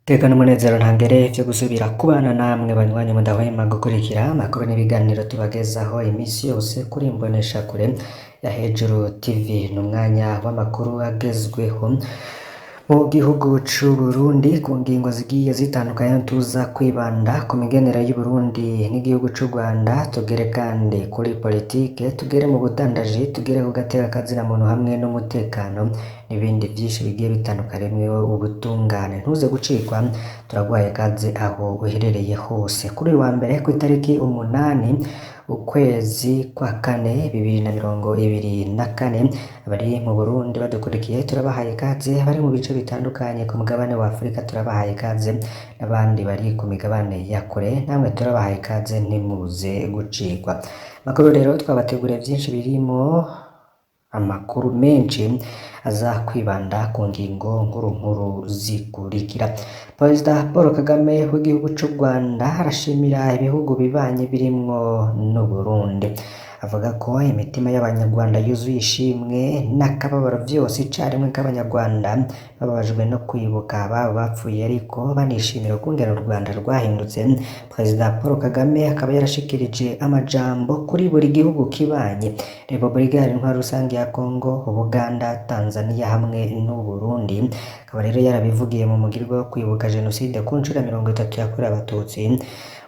Tekana umunezero ntangere vyo gusubira kubana namwe banywanyi mudahwema gukurikira amakuru n'ibiganiro tubagezaho imisi yose kuri Imboneshakure ya Hejuru TV. N'umwanya w'amakuru agezweho mu gihugu c'u Burundi ku ngingo zigiye zitandukanye, tuza kwibanda ku migenera y'u Burundi n'igihugu c'u Rwanda, tugere kandi kuri politike, tugere mu budandaji, tugere ku gateka kazina muntu hamwe n'umutekano n'ibindi vyinshi bigiye bitandukanye mwewe ubutungane. Ntuze gucikwa, turaguhaye kaze aho uherereye hose. Kuri uyu wa mbere kw'itariki 8 ukwezi kwa kane 2024, abari mu Burundi badukurikiye turabahaye kaze, bari mu bice bitandukanye ku mugabane wa Afrika turabahaye kaze, n'abandi bari ku migabane ya kure namwe turabahaye kaze, ntimuze gucikwa. Makuru rero twabateguriye vyinshi birimo amakuru menshi aza kwibanda ku ngingo nkuru zikurikira. Perezida Paul Kagame w'igihugu c'u Rwanda arashimira ibihugu bibanye birimwo n'u Burundi, avuga ko imitima y'abanyarwanda yuzuye ishimwe n'akababaro vyose icarimwe k'abanyarwanda bababajwe no kwibuka ababo bapfuye, ariko banishimira ukungene u Rwanda rwahindutse. Perezida Paul Kagame akaba yarashikirije amajambo kuri buri gihugu kibanye: Repubulika Iharanira Rusange ya Kongo, Ubuganda, Tanzania hamwe n'u Burundi. Akaba rero yarabivugiye mu mugirwa wo kwibuka jenoside ku ncuro ya 30 yakorewe Abatutsi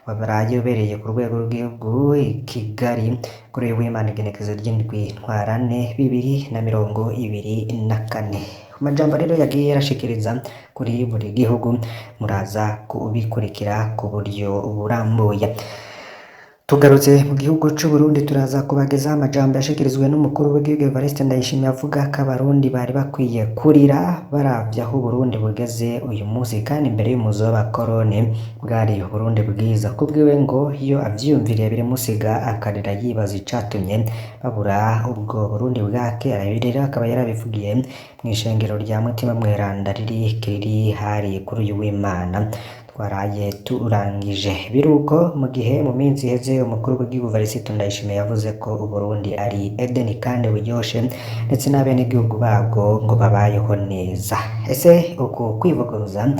wabaraye ubereye ku rwego rw'igihugu i Kigali kuri uyu w'Imana igenekerezo ry'indwi ntwarante 2024. Amajambo rero yagiye yarashikiriza kuri buri gihugu muraza kubikurikira ku buryo burambuye. Tugarutse mu gihugu c'u Burundi, turaza kubagezaho amajambo yashikirizwe n'umukuru w'igihugu Evariste Ndayishimiye, avuga ko abarundi bari bakwiye kurira baravye aho Burundi bugeze uyu munsi, kandi imbere y'umuzo w'abakoroni bwari Burundi bwiza. Kubwiwe ngo iyo avyiyumviriye biramusiga akarira yibaza icatumye babura ubwo Burundi bwake. Rero akaba yarabivugiye mw'ishengero rya Mutima Mweranda riri hari kuri uyu w'Imana twaraye turangije. Biruko mu gihe mu minsi iheze umukuru w'igihugu Evariste Ndayishimiye yavuze ko Uburundi ari Edeni kandi buryoshe, ndetse n'abenegihugu babwo ngo babayeho neza. Ese uku kwivuguruza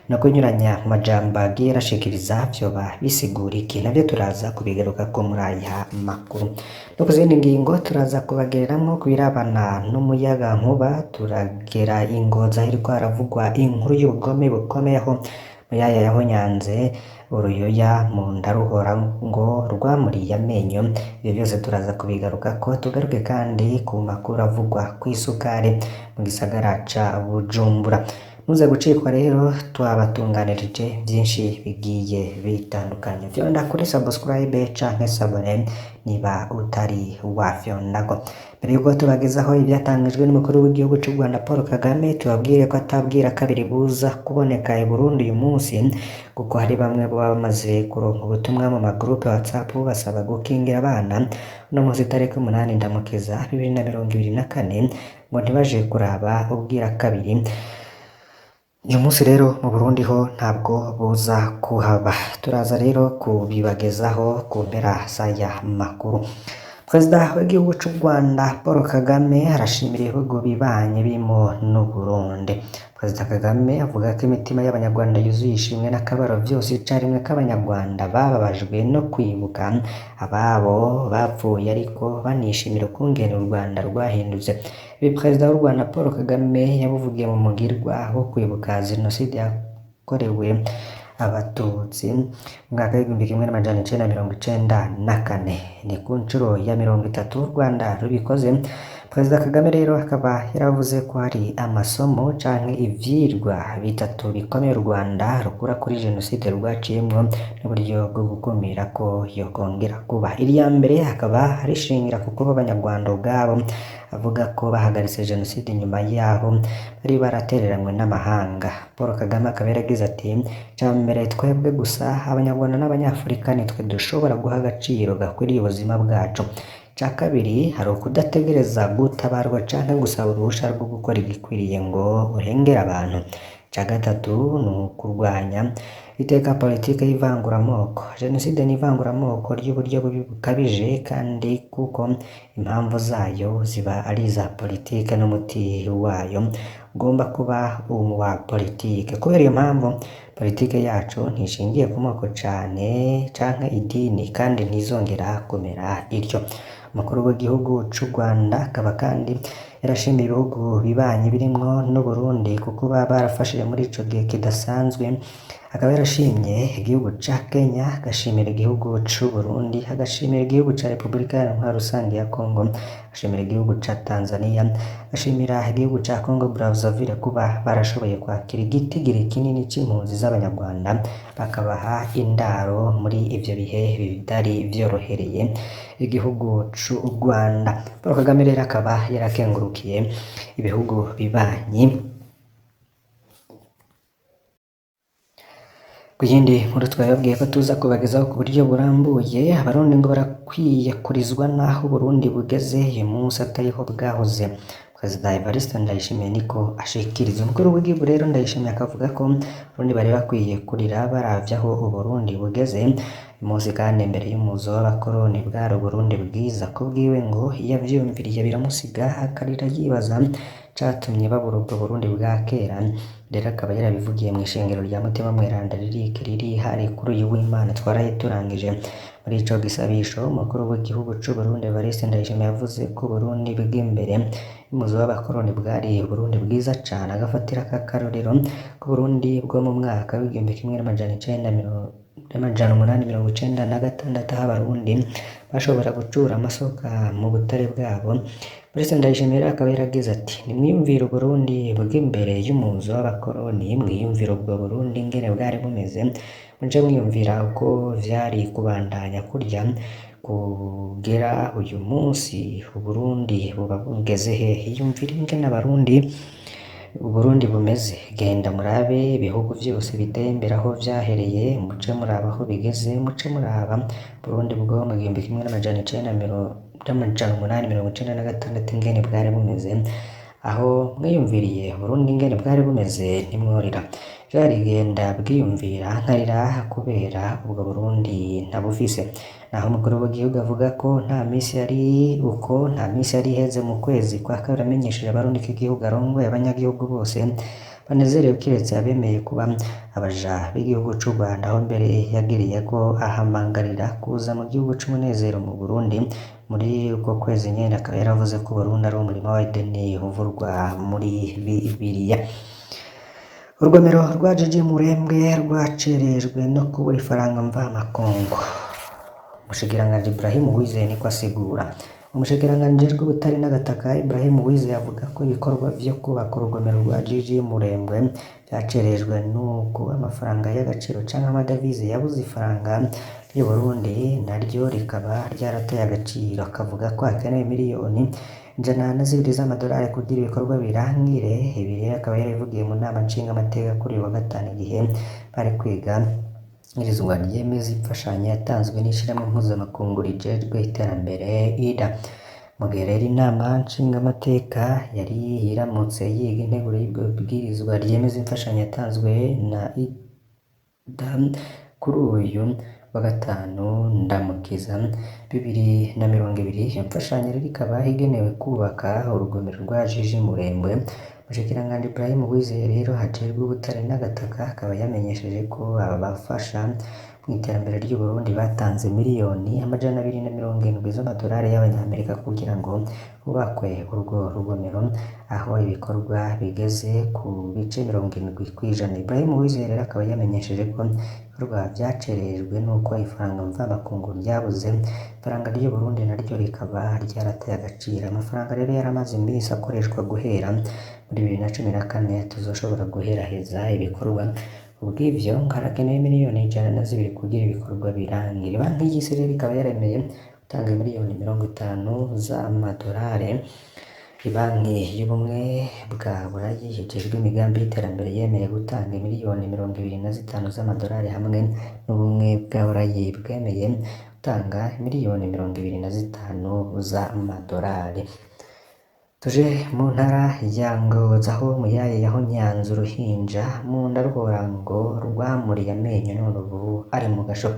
no kunyuranya mu majambo agiye arashikiriza vyoba bisigura iki? Navyo turaza kubigarukako muri aya makuru. No ku zindi ngingo turaza kubagereramwo kubirabana n'umuyagankuba, turagera Ingozi ahiriko haravugwa inkuru y'ubugome bukomeyeho Muyaya yahonyanze uruyoya mu nda ruhora ngo rwamuriye amenyo. Ibyo byose turaza kubigarukako. Tugaruke kandi ku makuru avugwa kw'isukari mu gisagara ca Bujumbura. Muze gucikwa rero, twabatunganirije byinshi bigiye bitandukanye. Vyonda kuri subscribe canke sabone niba utari wafyondako. Mbere yuko tubagezaho ivyatangajwe n'umukuru w'igihugu c'u Rwanda Paul Kagame, tubabwire ko atabwira kabiri buza kuboneka i Burundi uyu munsi, kuko hari bamwe baba bamaze kuronka ubutumwa mu magroupe WhatsApp basaba gukingira abana no munsi tariki 8 Ndamukiza 2024 ngo ntibaje kuraba ubwira kabiri. Uyu munsi rero mu Burundi ho ntabwo buza kuhaba. Turaza rero kubibagezaho ku mpera z'aya makuru. Perezida w'igihugu c'u Rwanda Paul Kagame arashimira ibihugu bibanye birimo n'u Burundi. Perezida Kagame avuga ko imitima y'abanyarwanda yuzuye ishimwe n'akabaro vyose icarimwe k'abanyarwanda bababajwe no kwibuka ababo bapfuye, ariko banishimira ukungene u Rwanda rwahindutse. Ibi Perezida w'u Rwanda Paul Kagame yabuvugiye mu mugirwa wo kwibuka jenoside yakorewe Abatutsi mu mwaka w'1994. Ni ku ncuro ya 30 u Rwanda rubikoze. Perezida Kagame rero akaba yaravuze ko hari amasomo canke ivyirwa bitatu bikomeye u Rwanda rukura kuri jenoside rwaciyemwo n'uburyo bwo gukumira ko yokongera kuba. Irya mbere akaba arishingira ku kuba abanyarwanda ubwabo avuga ko bahagaritse jenoside nyuma yaho bari baratereranywe n'amahanga. Paul Kagame akaba yaragize ati: "Ca mbere twebwe gusa abanyarwanda n'abanyafurika nitwe dushobora guha agaciro gakwiriye ubuzima bwacu. Ca kabiri hari ukudategereza gutabarwa canke gusaba uruhusha rwo gukora igikwiriye ngo urengere abantu. Ca gatatu ni ukurwanya iteka politike y'ivanguramoko. Jenoside ni ivanguramoko ry'uburyo bubi bukabije, kandi kuko impamvu zayo ziba ari iza politike n'umuti wayo ugomba kuba uwa politike. Kubera iyo mpamvu politike yacu ntishingiye ku moko cane canke idini kandi ntizongera kumera iryo. Umukuru w'igihugu c'u Rwanda akaba kandi yarashimiye ibihugu bibanyi birimwo n'Uburundi kuko baba barafashije muri ico gihe kidasanzwe, akaba yarashimye igihugu ca Kenya, agashimira igihugu c'u Burundi, agashimira igihugu ca Repubulika Iharanira Rusange ya Kongo, agashimira igihugu ca Tanzania, agashimira igihugu ca Congo Brazzaville kuba barashoboye kwakira igitigiri kinini c'impunzi z'Abanyarwanda bakabaha indaro muri ivyo bihe bitari vyorohereye igihugu c'u Rwanda. Paul Kagame rero akaba yarakengurukiye ibihugu bibanyi. Ku yindi nkuru twababwiye ko tuza kubagezaho ku buryo burambuye, abarundi ngo barakwiye kurizwa n'aho Burundi bugeze uyu munsi atariho bwahoze. Perezida Evariste Ndayishimiye niko ashikiriza. Umukuru w'igihugu rero Ndayishimiye akavuga ko Burundi bari bakwiye kurira baravye aho Uburundi bugeze uyu munsi, kandi imbere y'umuzo w'abakoroni bwari Uburundi bwiza. Kubwiwe ngo iyo avyiyumviriye biramusiga akarira yibaza catumye babura ubwo Burundi bwa kera. Rero akaba yarabivugiye mu ishengero rya Mutima Mweranda riri hari kuri uyu w'Imana twaraye turangije. Muri ico gisabisho umukuru w'igihugu c'u Burundi Evariste Ndayishimiye yavuze ko Burundi bw'imbere y'umuzo w'abakoroni bwari Burundi bwiza cane, agafatira k'akarorero ku Burundi bwo mu mwaka w'igihumbi kimwe n'amajana umunani mirongo icenda na gatandatu, aho Abarundi bashobora gucura amasoko mu butare bwabo. Perezida Ndayishimiye akaba yaragize ati: nimwiyumvire Uburundi bw'imbere y'umuzo w'abakoroni, mwiyumvire ubwo Burundi ingene bwari bumeze, muje mwiyumvira uko vyari kubandanya kurya kugera uyu munsi. Uburundi buba bugeze hehe? Iyumvire ingene Uburundi bumeze, genda murabe ibihugu vyose biteye imbere aho vyahereye, muce muraba aho bigeze, muce muraba Burundi bwo mu gihumbi kimwe n'amajana umunani mirongo icenda na gatandatu ingene bwari bumeze. Aho mwiyumviriye Burundi ingene bwari bumeze ntimworira. Bwarigenda bwiyumvira nkarira kubera ubwo Burundi ntabufise. Naho umukuru w'igihugu avuga ko nta misi yari iheze mu kwezi kwa kabiri amenyesheje Abarundi ko igihugu arongoye abanyagihugu bose banezerewe kiretse abemeye kuba abaja b'igihugu c'u Rwanda, aho mbere yagiriye ko ahamagarira kuza mu gihugu c'umunezero mu Burundi. Muri uko kwezi nyene akaba yaravuze ko Burundi ari umurima wa Edeni uvurwa muri Bibiliya. Urugomero rwa Jiji Murembwe rwacerejwe no kubura ifaranga mvamakungu. Umushikiranganji Ibrahim Uwizeye niko asigura. Umushikiranganji w'ubutare n'agataka Ibrahim Uwizeye avuga ko ibikorwa vyo kubaka urugomero rwa Jiji Murembwe vyacerejwe nuko amafaranga y'agaciro canke amadavize yabuze. Ifaranga ry'u Burundi naryo rikaba ryarateye agaciro, akavuga ko hakenewe miliyoni 102 z'amadolari kugira ibikorwa birangire. Ibi rero akaba yarabivugiye mu nama nshingamateka kuri uyu wa gatanu igihe bari kwiga irizwa ryemeza imfashanyo yatanzwe n'ishirahamwe mpuzamakungu rijejwe iterambere IDA. Mu gihe rero inama nshingamateka yari iramutse yiga integuro y'ubwo bwirizwa ryemeza imfashanyo yatanzwe na IDA kuri uyu wa gatanu Ndamukiza 2020. Iyo mfashanyo rero ikaba igenewe kubaka urugomero rwa Jiji Murembwe. Umushikiranganji Ibrahim Uwizeye rero hajejwe ubutare n'agataka akaba yamenyesheje ko abafasha mu iterambere ry'u Burundi batanze miliyoni 270 z'amadolari y'abanyamerika kugira ngo hubakwe urwo rugomero, aho ibikorwa bigeze ku bice 70%. Ibrahim Uwizeye rero akaba yamenyesheje ko ibikorwa vyacerejwe nuko ifaranga mvamakungu ryabuze. Ifaranga ry'u Burundi naryo rikaba ryarateye agaciro. Amafaranga rero yaramaze iminsi akoreshwa guhera muri 2014, tuzoshobora guheraheza ibikorwa. Ubw'ivyo harakenewe miliyoni 102 kugira ibikorwa birangire. Banki y'isi rero ikaba yaremeye gutanga miliyoni 50 z'amadolari. Ibanki y'ubumwe bwa Burayi ijejwe imigambi y'iterambere yemeye gutanga miliyoni 25 z'amadolari, hamwe n'ubumwe bwa Burayi bwemeye gutanga miliyoni 25 z'amadolari. Tuje mu ntara ya Ngozi aho muyaye yaho Nyanza uruhinja mu nda ruhora ngo rwamuriye amenyo none ubu ari mu gasho.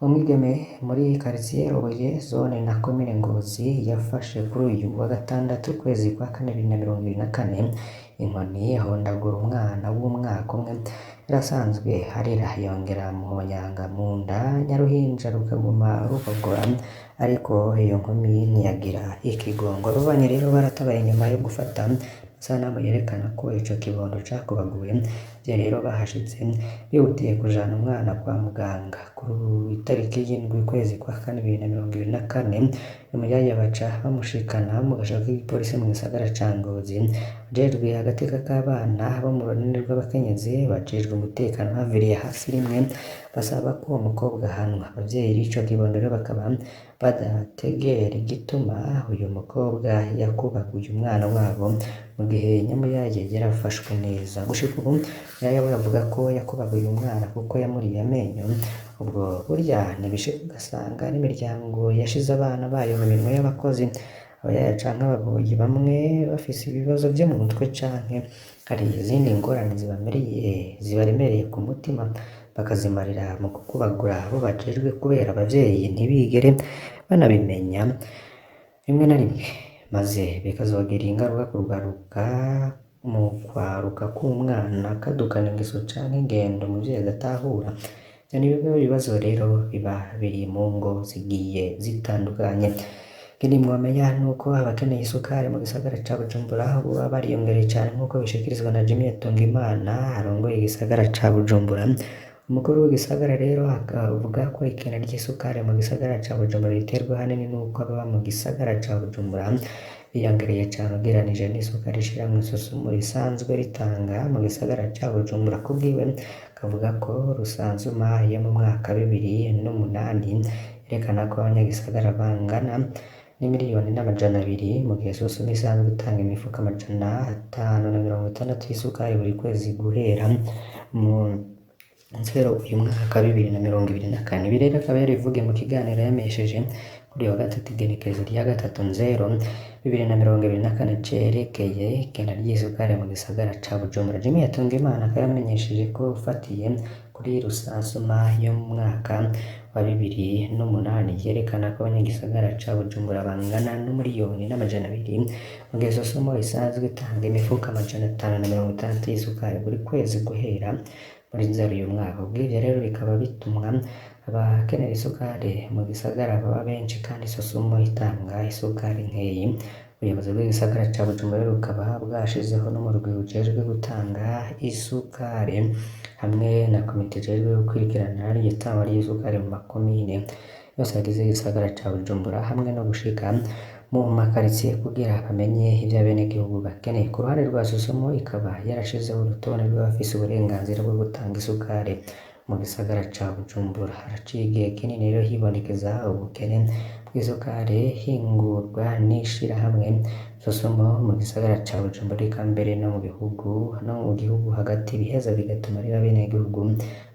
Umwigeme muri quartier Roye zone na komine Ngozi yafashe kuri uyu wa gatandatu kwezi kwa 4 2024 inkoni ahondagura umwana w'umwaka umwe yarasanzwe arira yongera muhonyanga mu nda nyaruhinja rukaguma rubogora ariko iyo nkumi ntiyagira ikigongo. Ababanye rero baratabaye nyuma yo gufata amasanamu yerekana ko ico kibondo cakubaguwe. Ivyo rero bahashitse bihutiye kujana umwana kwa muganga ku itariki y'indwi ukwezi kwa kane 2024. Umuyaya baca bamushikana mu gasho k'igipolisi mu gisagara ca Ngozi. Abajejwe agateka k'abana bo mu runini rw'abakenyezi bajejwe umutekano baviriye hasi rimwe basaba ko uwo mukobwa ahanwa. Abavyeyi b'ico kibondo rero bakaba badategera igituma uyu mukobwa yakubaguye umwana wabo mu gihe Nyamuyaye yarafashwe neza. Gushika ubu Nyamuyaye bavuga ko yakubaguye umwana kuko yamuriye amenyo. Ubwo burya ntibishika ugasanga n'imiryango yashize abana bayo mu minwe y'abakozi. Abayaya canke ababoyi bamwe bafise ibibazo vyo mu mutwe canke hari izindi ngorane zibaremereye ku mutima bakazimarira mu kukubagura abo bajejwe kubera abavyeyi ntibigere banabimenya rimwe na rimwe, maze bikazogira ingaruka kugaruka mu kwaruka k'umwana kadukana ingeso canke ingendo umuvyeyi adatahura. Ivyo ni bimwe mu bibazo rero biba biri mu ngo zigiye zitandukanye. Ikindi mwomenya nuko abakeneye isukari mu gisagara ca Bujumbura boba bariyongereye cane nkuko bishikirizwa na Jimmy Hatungimana arongoye igisagara ca Bujumbura. Umukuru w'igisagara rero akavuga ko ikena ry'isukari mu gisagara ca Bujumbura riterwa ahanini nuko ababa mu gisagara ca Bujumbura biyongereye cane ugereranije n'isukari ishira mw'isusumu risanzwe ritanga mu gisagara ca Bujumbura. Kubwiwe akavuga ko rusansuma yo mu mwaka 2008 yerekana ko abanyagisagara bangana n'imiliyoni n'amajana 2 mu gihe susuma isanzwe itanga imifuka amajana 560 y'isukari buri kwezi guhera mu nzero uyu mwaka 2024. Ibi rero akaba yarivuge mu kiganiro yamesheje kuri wa gatatu igenekerezo rya 3/0/2024 cerekeye ikena ry'isukari mu gisagara ca Bujumbura. Jimmy Hatungimana akaba yamenyesheje ko ufatiye kuri rusansuma yo mu mwaka wa 2008 yerekana ko abanyagisagara ca Bujumbura bangana n'umiliyoni n'amajana 2 mu gihe sosumo isanzwe itanga imifuka amajana 560 y'isukari buri kwezi guhera muri nzero uyu mwaka. Ubw'ivyo rero bikaba bitumwa abakenera isukari mu gisagara baba benshi kandi sosumo itanga isukari nkeyi. Ubuyobozi bw'igisagara ca Bujumbura bukaba bwashizeho n'umurwi ujejwe gutanga isukari hamwe na komite ijejwe gukurikirana itangwa ry'isukari mu makomine yose agize igisagara ca Bujumbura hamwe no gushika mu makaritsiye kugira bamenye ivyo abenegihugu bakeneye. Ku ruhande rwa sosumo ikaba yarashizeho urutonde rw'abafise uburenganzira bwo gutanga isukari mu gisagara ca Bujumbura. Haraciye igihe kinini rero hibonekeza ubukene bw'isukari hingurwa n'ishirahamwe sosumo mu gisagara ca Bujumbura eka mbere no mu gihugu hagati biheza bigatuma rero abenegihugu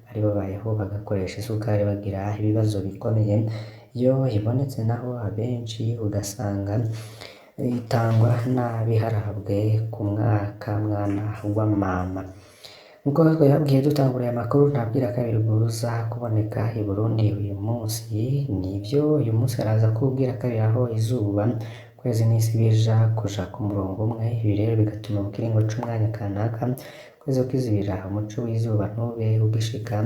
bari babayeho bagakoresha isukari bagira ibibazo bikomeye. Iyo ibonetse naho abenshi ugasanga itangwa nabi harabwe ku mwana wa mama. Nkuko twabwiye dutanguriye amakuru ntabwira kabiri buza kuboneka i Burundi uyu munsi. Nivyo uyu munsi araza kubwira kabiri aho izuba kwezi n'isi bija kuja ku murongo umwe. Ibi rero bigatuma mu kiringo c'umwanya kanaka kwezi kwizibira umuco w'izuba ntube ugishika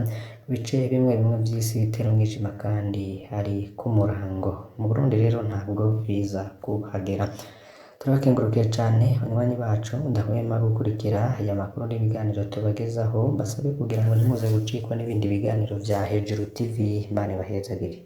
bice bimwe bimwe vy'isi bitera umwijima kandi ari ku murango. Mu Burundi rero ntabwo biza kuhagera. Turabakengurukiye cane banywanyi bacu ndahwema gukurikira aya makuru n'ibiganiro tubagezaho. Mbasabe kugira ngo ntimuze gucikwa n'ibindi biganiro vya Hejuru TV. Imana ibahezagire.